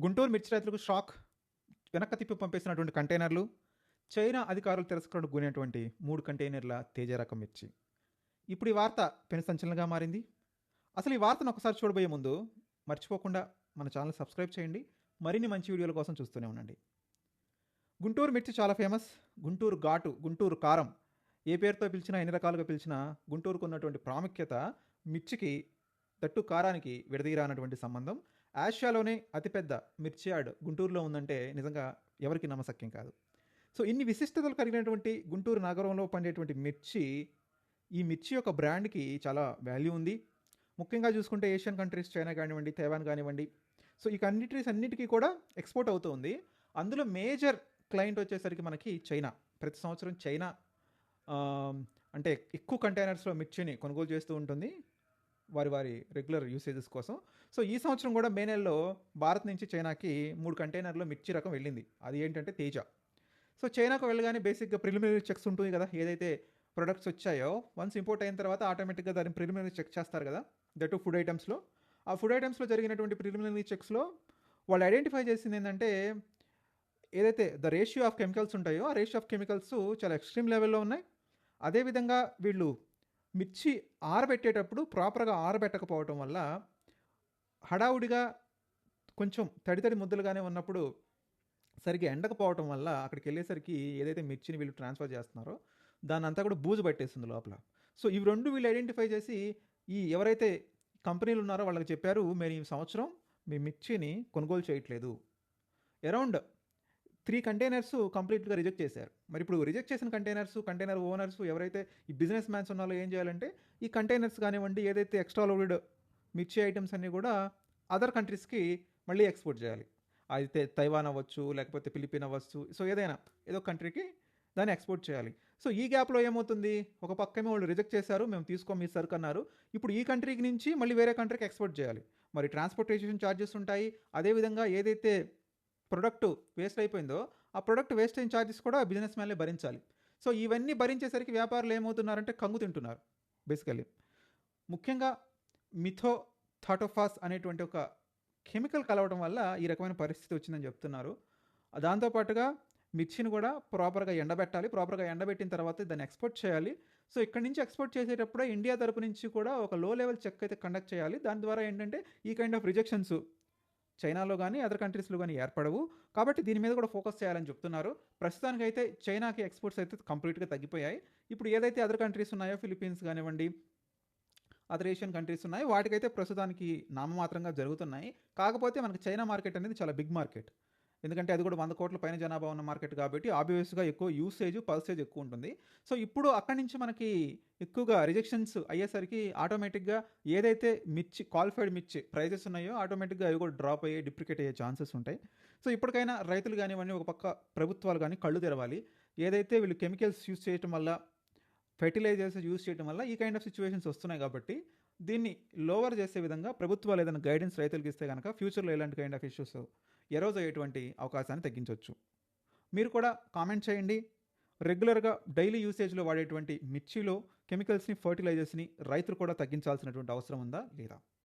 గుంటూరు మిర్చి రైతులకు షాక్. వెనక్కి తిప్పి పంపేసినటువంటి కంటైనర్లు. చైనా అధికారులు తిరస్కరణకు గురైనటువంటి 3 కంటైనర్ల తేజ రకం మిర్చి. ఇప్పుడు ఈ వార్త పెను సంచలనంగా మారింది. అసలు ఈ వార్తను ఒకసారి చూడబోయే ముందు మర్చిపోకుండా మన ఛానల్ సబ్స్క్రైబ్ చేయండి. మరిన్ని మంచి వీడియోల కోసం చూస్తూనే ఉండండి. గుంటూరు మిర్చి చాలా ఫేమస్. గుంటూరు ఘాటు, గుంటూరు కారం, ఏ పేరుతో పిలిచినా, ఎన్ని రకాలుగా పిలిచినా గుంటూరుకు ఉన్నటువంటి ప్రాముఖ్యత మిర్చికి, దట్టు కారానికి విడదీరానటువంటి సంబంధం. ఆసియాలోనే అతిపెద్ద మిర్చి యార్డ్ గుంటూరులో ఉందంటే నిజంగా ఎవరికి నమ్మశక్యం కాదు. సో ఇన్ని విశిష్టతలు కలిగినటువంటి గుంటూరు నగరంలో పండేటువంటి మిర్చి, ఈ మిర్చి యొక్క బ్రాండ్కి చాలా వాల్యూ ఉంది. ముఖ్యంగా చూసుకుంటే ఏషియన్ కంట్రీస్, చైనా కానివ్వండి, తైవాన్ కానివ్వండి, సో ఈ కంట్రీస్ అన్నిటికీ కూడా ఎక్స్పోర్ట్ అవుతూ ఉంది. అందులో మేజర్ క్లయింట్ వచ్చేసరికి మనకి చైనా. ప్రతి సంవత్సరం చైనా అంటే ఎక్కువ కంటైనర్స్లో మిర్చిని కొనుగోలు చేస్తూ ఉంటుంది వారి రెగ్యులర్ యూసేజెస్ కోసం. సో ఈ సంవత్సరం కూడా మే నెలలో భారత్ నుంచి చైనాకి 3 కంటైనర్లో మిర్చి రకం వెళ్ళింది. అది ఏంటంటే తేజ. సో చైనాకు వెళ్ళగానే బేసిక్గా ప్రిలిమినరీ చెక్స్ ఉంటుంది కదా, ఏదైతే ప్రొడక్ట్స్ వచ్చాయో వన్స్ ఇంపోర్ట్ అయిన తర్వాత ఆటోమేటిక్గా దాన్ని ప్రిలిమినరీ చెక్ చేస్తారు కదా, దట్ ఫుడ్ ఐటమ్స్లో. ఆ ఫుడ్ ఐటమ్స్లో జరిగినటువంటి ప్రిలిమినరీ చెక్స్లో వాళ్ళు ఐడెంటిఫై చేసింది ఏంటంటే, ఏదైతే ద రేషియో ఆఫ్ కెమికల్స్ ఉంటాయో ఆ రేషియో ఆఫ్ కెమికల్స్ చాలా ఎక్స్ట్రీమ్ లెవెల్లో ఉన్నాయి. అదేవిధంగా వీళ్ళు మిర్చి ఆరబెట్టేటప్పుడు ప్రాపర్గా ఆరబెట్టకపోవటం వల్ల హడావుడిగా కొంచెం తడి ముద్దలుగానే ఉన్నప్పుడు సరిగ్గా ఎండకపోవటం వల్ల అక్కడికి వెళ్ళేసరికి ఏదైతే మిర్చిని వీళ్ళు ట్రాన్స్ఫర్ చేస్తున్నారో దాన్ని అంతా కూడా బూజు పట్టేస్తుంది లోపల. సో ఇవి రెండు వీళ్ళు ఐడెంటిఫై చేసి ఈ ఎవరైతే కంపెనీలు ఉన్నారో వాళ్ళకి చెప్పారు, మేము ఈ సంవత్సరం మీ మిర్చిని కొనుగోలు చేయట్లేదు. అరౌండ్ 3 కంటైనర్స్ కంప్లీట్గా రిజెక్ట్ చేశారు. మరి ఇప్పుడు రిజెక్ట్ చేసిన కంటైనర్ ఓనర్స్ ఎవరైతే ఈ బిజినెస్ మ్యాన్స్ ఉన్నారో ఏం చేయాలంటే, ఈ కంటైనర్స్ కానివ్వండి, ఏదైతే ఎక్స్ట్రా లోడెడ్ మిర్చి ఐటమ్స్ అన్నీ కూడా అదర్ కంట్రీస్కి మళ్ళీ ఎక్స్పోర్ట్ చేయాలి. అయితే తైవాన్ అవ్వచ్చు, లేకపోతే ఫిలిపిన్ అవ్వచ్చు, సో ఏదో కంట్రీకి దాన్ని ఎక్స్పోర్ట్ చేయాలి. సో ఈ గ్యాప్లో ఏమవుతుంది, ఒక పక్కేమో వాళ్ళు రిజెక్ట్ చేశారు, మేము తీసుకోం మీ సరుకు అన్నారు. ఇప్పుడు ఈ కంట్రీకి నుంచి మళ్ళీ వేరే కంట్రీకి ఎక్స్పోర్ట్ చేయాలి. మరి ట్రాన్స్పోర్టేషన్ ఛార్జెస్ ఉంటాయి. అదేవిధంగా ఏదైతే ప్రొడక్ట్ వేస్ట్ అయిపోయిందో ఆ ప్రొడక్ట్ వేస్టేజ్ ఛార్జెస్ కూడా బిజినెస్ మ్యాన్లే భరించాలి. సో ఇవన్నీ భరించేసరికి వ్యాపారులు ఏమవుతున్నారంటే కంగు తింటున్నారు బేసికల్లీ. ముఖ్యంగా మిథో థాటోఫాస్ అనేటువంటి ఒక కెమికల్ కలవడం వల్ల ఈ రకమైన పరిస్థితి వచ్చిందని చెప్తున్నారు. దాంతోపాటుగా మిర్చిని కూడా ప్రాపర్గా ఎండబెట్టాలి. ప్రాపర్గా ఎండబెట్టిన తర్వాత దాన్ని ఎక్స్పోర్ట్ చేయాలి. సో ఇక్కడి నుంచి ఎక్స్పోర్ట్ చేసేటప్పుడే ఇండియా తరపు నుంచి కూడా ఒక లో లెవెల్ చెక్ అయితే కండక్ట్ చేయాలి. దాని ద్వారా ఏంటంటే ఈ కైండ్ ఆఫ్ రిజెక్షన్స్ చైనాలో కానీ అదర్ కంట్రీస్లో కానీ ఏర్పడవు. కాబట్టి దీని మీద కూడా ఫోకస్ చేయాలని చెప్తున్నారు. ప్రస్తుతానికైతే చైనాకి ఎక్స్పోర్ట్స్ అయితే కంప్లీట్గా తగ్గిపోయాయి. ఇప్పుడు ఏదైతే అదర్ కంట్రీస్ ఉన్నాయో, ఫిలిప్పీన్స్ కానివ్వండి, అదర్ ఏషియన్ కంట్రీస్ ఉన్నాయి, వాటికైతే ప్రస్తుతానికి నామమాత్రంగా జరుగుతున్నాయి. కాకపోతే మనకి చైనా మార్కెట్ అనేది చాలా బిగ్ మార్కెట్. ఎందుకంటే అది కూడా 100 కోట్ల పైన జనాభా ఉన్న మార్కెట్ కాబట్టి ఆబ్వియస్గా ఎక్కువ యూసేజ్, పర్సేజ్ ఎక్కువ ఉంటుంది. సో ఇప్పుడు అక్కడి నుంచి మనకి ఎక్కువగా రిజెక్షన్స్ అయ్యేసరికి ఆటోమేటిక్గా ఏదైతే మిర్చి, క్వాలిఫైడ్ మిర్చి ప్రైజెస్ ఉన్నాయో ఆటోమేటిక్గా అవి కూడా డ్రాప్ అయ్యే, డిప్రికేట్ అయ్యే ఛాన్సెస్ ఉంటాయి. సో ఇప్పటికైనా రైతులు కానివ్వండి, ఒక పక్క ప్రభుత్వాలు కానీ కళ్ళు తెరవాలి. ఏదైతే వీళ్ళు కెమికల్స్ యూస్ చేయడం వల్ల, ఫెర్టిలైజర్స్ యూస్ చేయడం వల్ల ఈ కైండ్ ఆఫ్ సిచ్యువేషన్స్ వస్తున్నాయి కాబట్టి దీన్ని లోవర్ చేసే విధంగా ప్రభుత్వాలు ఏదైనా గైడెన్స్ రైతులకు ఇస్తే కనుక ఫ్యూచర్లో ఎలాంటి కైండ్ ఆఫ్ ఇష్యూస్ ఎరోజ్ అయ్యేటువంటి అవకాశాన్ని తగ్గించవచ్చు. మీరు కూడా కామెంట్ చేయండి. రెగ్యులర్గా డైలీ యూసేజ్లో వాడేటువంటి మిర్చిలో కెమికల్స్ని, ఫర్టిలైజర్స్ని రైతులు కూడా తగ్గించాల్సినటువంటి అవసరం ఉందా లేదా?